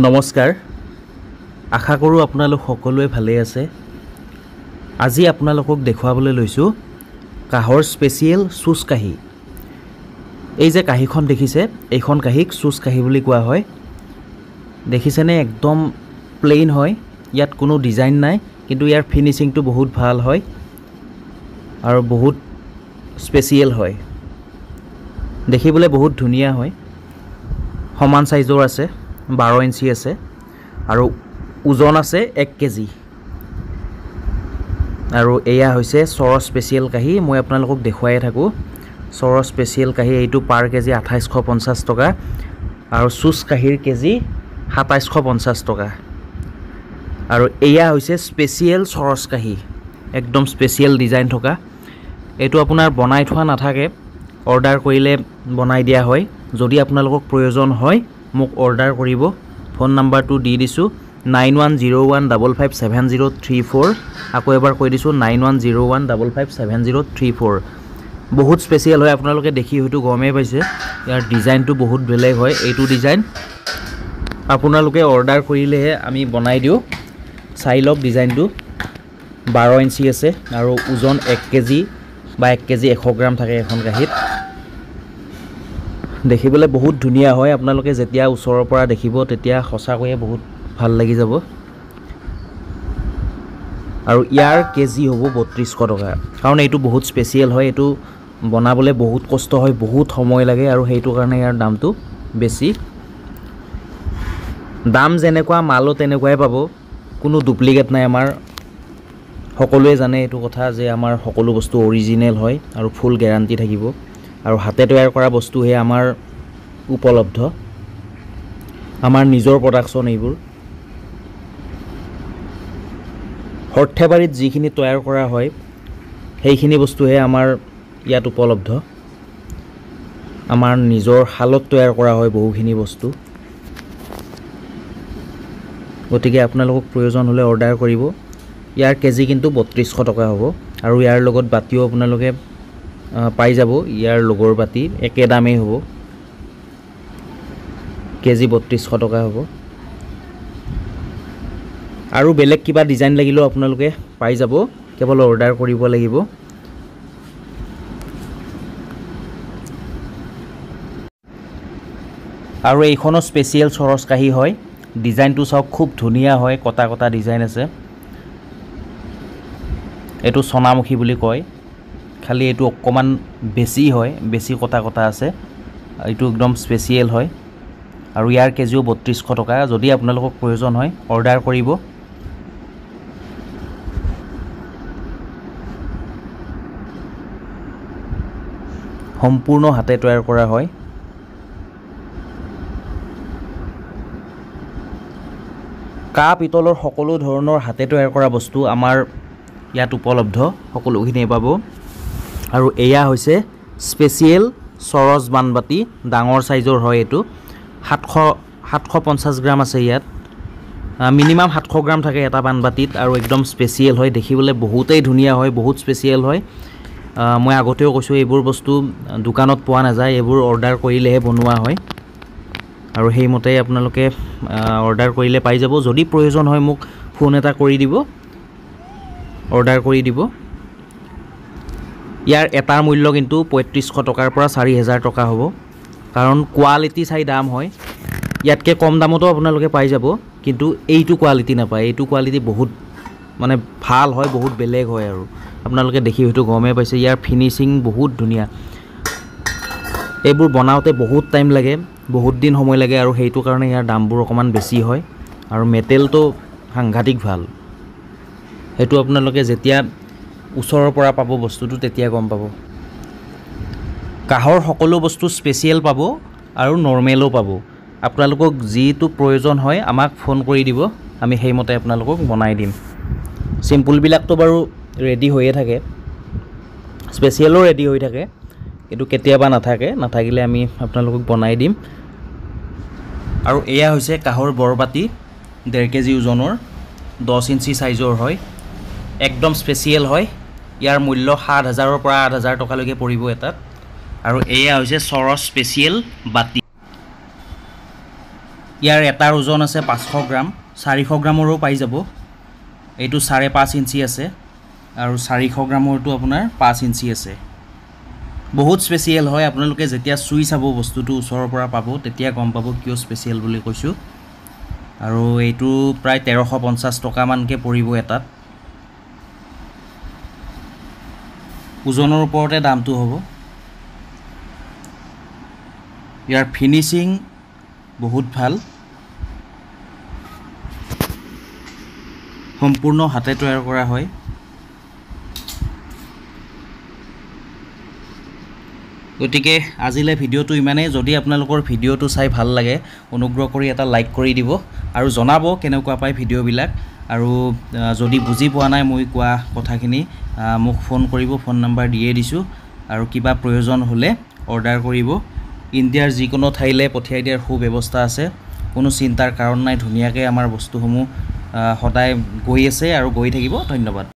নমস্কাৰ আশা কৰোঁ আপোনালোক সকলোৱে ভালে আছে আজি আপোনালোকক দেখুৱাবলৈ লৈছোঁ কাহৰ স্পেচিয়েল চুচ কাহি এই যে কাহিখন দেখিছে এইখন কাহিক চুচ কাহি বুলি কোৱা হয় দেখিছেনে একদম প্লেইন হয় ইয়াত কোনো ডিজাইন নাই কিন্তু ইয়াৰ ফিনিশিংটো বহুত ভাল হয় আৰু বহুত স্পেচিয়েল হয় দেখিবলৈ বহুত ধুনীয়া হয় সমান সাইজৰ আছে 12 ইঞ্চি আছে আৰু ওজন আছে 1 কেজি আৰু এয়া হৈছে সৰ স্পেচিয়েল কাহি মই আপোনালোকক দেখুৱাই থাকো সৰ স্পেচিয়েল কাহি এইটো পাৰ কেজি 2850 টকা আৰু চুচ কাহিৰ কেজি 2750 টকা আৰু এয়া হৈছে স্পেচিয়েল সৰস কাহি একদম স্পেচিয়েল ডিজাইন থকা এইটো আপোনাৰ বনাই থোৱা নাথাকে অৰ্ডাৰ কৰিলে বনাই দিয়া হয় যদি আপোনালোকক প্ৰয়োজন হয় মোক অৰ্ডাৰ কৰিব ফোন নাম্বাৰটো দি দিছো 9101557034 আকৌ এবাৰ কৈ দিছো 9101557034 বহুত স্পেচিয়েল হয় আপোনালোকে দেখি হয়তো গমেই পাইছে ইয়াৰ ডিজাইনটো বহুত বেলেগ হয় এইটো ডিজাইন আপোনালোকে অৰ্ডাৰ কৰিলেহে আমি বনাই দিও চাই লওক ডিজাইনটো 12 ইঞ্চি আছে আৰু ওজন 1 কেজি বা 1 কেজি 100 গ্ৰাম থাকে এখন কাহিত দেখিবলৈ বহুত ধুনীয়া হয় আপোনালোকে যেতিয়া ওচৰৰ পৰা দেখিব তেতিয়া হসাকৈয়ে বহুত ভাল লাগি যাব আৰু ইয়াৰ কেজি হ'ব 3200 টকা কাৰণ এইটো বহুত স্পেচিয়েল হয় এইটো বনাবলৈ বহুত কষ্ট হয় বহুত সময় লাগে আৰু সেইটো কাৰণে ইয়াৰ দামটো বেছি দাম যেনেকুৱা মালো তেনেকুৱাই পাব কোনো ডুপ্লিকেট নাই আমাৰ সকলোৱে জানে এইটো কথা যে আমাৰ সকলো বস্তু অৰিজিনেল হয় আৰু ফুল গ্যাৰান্টি থাকিব আৰু হাতে তৈয়াৰ কৰা বস্তু হে আমাৰ উপলব্ধ আমাৰ নিজৰ প্ৰডাকচন এইবোৰ হৰ্থেবাৰীত যিখিনি তৈয়াৰ কৰা হয় সেইখিনি বস্তু হে আমাৰ ইয়াত উপলব্ধ আমাৰ নিজৰ হালত তৈয়াৰ কৰা হয় বহুখিনি বস্তু গতিকে আপোনালোকক প্ৰয়োজন হলে অৰ্ডাৰ কৰিব ইয়াৰ কেজি কিন্তু 3200 টকা হ'ব আৰু ইয়াৰ লগত বাতিও আপোনালোকে পাই যাব ইয়াৰ লগৰ বাতি একে দামেই হ'ব কেজি 3200 টকা হ'ব আৰু বেলেগ কিবা ডিজাইন লাগিলেও আপোনালোকে পাই যাব কেৱল অৰ্ডাৰ কৰিব লাগিব আৰু এইখনো স্পেচিয়েল সৰস কাহি হয় ডিজাইনটো সব খুব ধুনীয়া হয় কটা কটা ডিজাইন আছে এটো সোনামুখী বুলি কয় খালি এটো অকমান বেছি হয় বেছি কটা কটা আছে এটো একদম স্পেচিয়েল হয় আৰু ইয়াৰ কেজিও 3200 টকা যদি আপোনালোকক প্ৰয়োজন হয় অৰ্ডাৰ কৰিব সম্পূৰ্ণ হাতে তৈয়াৰ কৰা হয় কাপ পিতলৰ সকলো ধৰণৰ হাতে তৈয়াৰ কৰা বস্তু আমাৰ ইয়াত উপলব্ধ সকলোখিনি পাব আৰু এয়া হৈছে স্পেচিয়েল সৰস বানবাতি ডাঙৰ সাইজৰ হয় এটো 750 গ্ৰাম আছে ইয়াত মিনিমাম 700 গ্ৰাম থাকে এটা বানবাতিত আৰু একদম স্পেচিয়েল হয় দেখিবলৈ বহুতেই ধুনীয়া হয় বহুত স্পেচিয়েল হয় মই আগতেও কৈছো এইবোৰ বস্তু দোকানত পোৱা নাযায় এইবোৰ অৰ্ডাৰ কৰিলেহে বনোৱা হয় আৰু হেইমতে আপোনালোকে অৰ্ডাৰ কৰিলে পাই যাব যদি প্ৰয়োজন হয় মোক ফোন এটা কৰি দিব অৰ্ডাৰ কৰি দিব ইয়াৰ এটাৰ মূল্য কিন্তু 3500 টকাৰ পৰা 4000 টকা হ'ব কাৰণ কোৱালিটি চাই দাম হয় ইয়াতকে কম দামতো আপোনালোকে পাই যাব কিন্তু এইটো কোৱালিটি নাপায় এইটো কোৱালিটি বহুত মানে ভাল হয় বহুত বেলেগ হয় আৰু আপোনালোকে দেখি হয়তো গমে পাইছে ইয়াৰ ফিনিশিং বহুত ধুনীয়া এইবোৰ বনাওতে বহুত টাইম লাগে বহুত দিন সময় লাগে আৰু হেইটো কাৰণে ইয়াৰ দামবোৰ অকমান বেছি হয় আৰু মেটেলটো সাংঘাতিক ভাল হেতু আপোনালোকে যেতিয়া ওচৰৰ পৰা পাব বস্তুটো তেতিয়া গম পাব কাহৰ সকলো বস্তু স্পেচিয়েল পাব আৰু নৰমেলও পাব আপোনালোকক যিটো প্ৰয়োজন হয় আমাক ফোন কৰি দিব আমি হেইমতে আপোনালোকক বনাই দিম সিম্পল বিলাকটো বাৰু ৰেডি হৈয়ে থাকে স্পেচিয়েলও ৰেডি হৈ থাকে কিন্তু কেতিয়াবা নাথাকিলে আমি আপোনালোকক বনাই দিম আৰু এয়া হৈছে কাহৰ বৰবাতি 1.5 কেজি ওজনৰ 10 ইঞ্চি সাইজৰ হয় একদম স্পেচিয়েল হয় ইয়াৰ মূল্য 7000 ৰ পৰা 8000 টকা লৈকে পৰিব এটাত আৰু এয়া হৈছে সৰস স্পেচিয়েল বাতি ইয়াৰ এটাৰ ওজন আছে 500 গ্ৰাম, 400 গ্ৰামৰো পাই যাব। এইটো 5.5 ইঞ্চি আছে আৰু 400 গ্ৰামৰটো আপোনাৰ 5 ইঞ্চি আছে। বহুত স্পেচিয়েল হয়, আপোনালোকে যেতিয়া চুই চাব বস্তুটো ওচৰৰ পৰা পাব তেতিয়া গম পাব কিয় স্পেচিয়েল বুলি কৈছোঁ। আৰু এইটো প্ৰায় 1350 টকামানকৈ পৰিব এটাত। ওজনৰ ওপৰতে দামটো হ'ব। ইয়াৰ ফিনিচিং বহুত ভাল, সম্পূৰ্ণ হাতে তৈয়াৰ কৰা হয়। গতিকে আজিলৈ ভিডিঅ'টো ইমানেই। যদি আপোনালোকৰ ভিডিঅ'টো চাই ভাল লাগে অনুগ্ৰহ কৰি এটা লাইক কৰি দিব আৰু জনাব কেনেকুৱা পায় ভিডিঅ'বিলাক। আৰু যদি বুজি পোৱা নাই মই কোৱা কথাখিনি মোক ফোন কৰিব, ফোন নম্বৰ দিয়ে দিছোঁ। আৰু কিবা প্ৰয়োজন হ'লে অৰ্ডাৰ কৰিব। ইণ্ডিয়াৰ যিকোনো ঠাইলৈ পঠিয়াই দিয়াৰ সুব্যৱস্থা আছে, কোনো চিন্তাৰ কাৰণ নাই। ধুনীয়াকৈ আমাৰ বস্তুসমূহ সদায় গৈ আছে আৰু গৈ থাকিব। ধন্যবাদ।